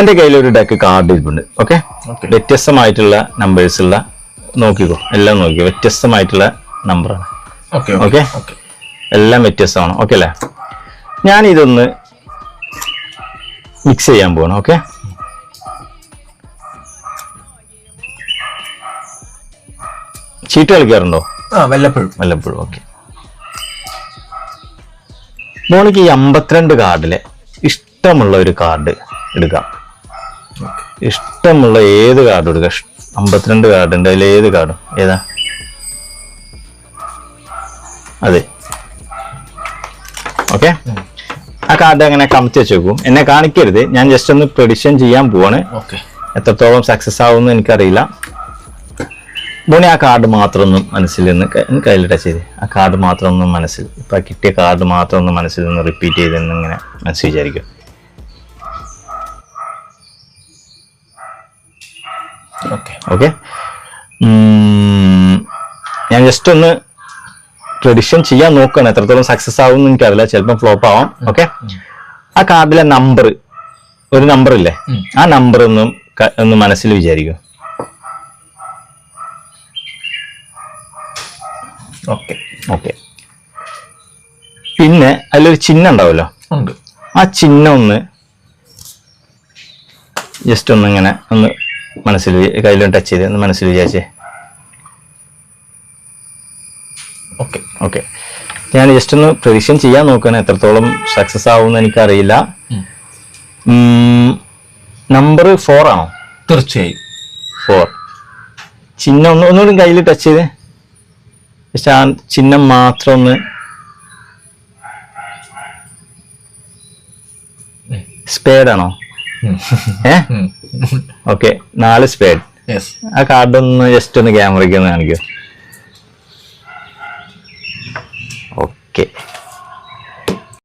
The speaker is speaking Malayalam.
എൻ്റെ കയ്യിലൊരു ഡെക്ക് കാർഡ് ഇരിപ്പുണ്ട്. ഓക്കെ, വ്യത്യസ്തമായിട്ടുള്ള നമ്പേഴ്സുള്ള നോക്കിക്കോ, എല്ലാം നോക്കിക്കോ, വ്യത്യസ്തമായിട്ടുള്ള നമ്പറാണ്. ഓക്കെ, എല്ലാം വ്യത്യസ്തമാണ്. ഓക്കെ അല്ലേ? ഞാനിതൊന്ന് മിക്സ് ചെയ്യാൻ പോകണം. ഓക്കെ, ചീട്ട് കളിക്കാറുണ്ടോ? വല്ലപ്പോഴും. ഓക്കെ, മോണിക്ക് ഈ 52 കാർഡിലെ ഇഷ്ടമുള്ള ഒരു കാർഡ് എടുക്കാം. ഇഷ്ടമുള്ള ഏത് കാർഡ് എടുക്കാം. 52 കാർഡ് ഉണ്ട്, അതിൽ ഏത് കാർഡും. ഏതാ? അതെ, ഓക്കെ. ആ കാർഡ് അങ്ങനെ കമത്തി വെച്ചേക്കും. എന്നെ കാണിക്കരുത്, ഞാൻ ജസ്റ്റ് ഒന്ന് പ്രെഡിക്ഷൻ ചെയ്യാൻ പോവാണ്. എത്രത്തോളം സക്സസ് ആവുമെന്ന് എനിക്കറിയില്ല. മോനെ ആ കാർഡ് മാത്രം ഒന്നും മനസ്സിൽ നിന്ന് കയ്യിൽ ടച്ച് ചെയ്ത്, ആ കാർഡ് മാത്രം ഒന്നും മനസ്സിൽ, ഇപ്പൊ കിട്ടിയ കാർഡ് മാത്രം ഒന്ന് മനസ്സിൽ നിന്ന് റിപ്പീറ്റ് ചെയ്തെന്ന് ഇങ്ങനെ മനസ്സിൽ വിചാരിക്കും. ഓക്കെ, ഞാൻ ജസ്റ്റ് ഒന്ന് പ്രെഡിക്ഷൻ ചെയ്യാൻ നോക്കുകയാണ്. എത്രത്തോളം സക്സസ് ആവും എന്ന് എനിക്കറിയില്ല, ചിലപ്പോൾ ഫ്ലോപ്പ് ആവാം. ഓക്കെ, ആ കാർഡിലെ നമ്പർ, ഒരു നമ്പർ ഇല്ലേ, ആ നമ്പർ ഒന്ന് മനസ്സിൽ വിചാരിക്കും. ഓക്കെ, പിന്നെ അതിലൊരു ചിഹ്നം ഉണ്ടാവുമല്ലോ, ആ ചിഹ്നം ഒന്ന് ജസ്റ്റ് ഒന്നിങ്ങനെ ഒന്ന് മനസ്സിൽ കയ്യിലൊന്ന് ടച്ച് ചെയ്ത് ഒന്ന് മനസ്സിൽ വിചാരിച്ചേ. ഓക്കെ, ഞാൻ ജസ്റ്റ് ഒന്ന് പ്രെഡിക്ഷൻ ചെയ്യാൻ നോക്കുകയാണ്. എത്രത്തോളം സക്സസ് ആവുമെന്ന് എനിക്കറിയില്ല. നമ്പർ 4 ആണോ? തീർച്ചയായും 4. ചിഹ്നം ഒന്നുകൂടി കയ്യിൽ ടച്ച് ചെയ്ത് ജസ്റ്റ് ആ ചിഹ്നം മാത്രം ഒന്ന്. സ്പേഡ് ആണോ? Okay, 4 spade. ആ കാർഡ് ഒന്ന് ജസ്റ്റ് ഒന്ന് ക്യാമറയ്ക്ക് ഒന്ന് കാണിക്കോ.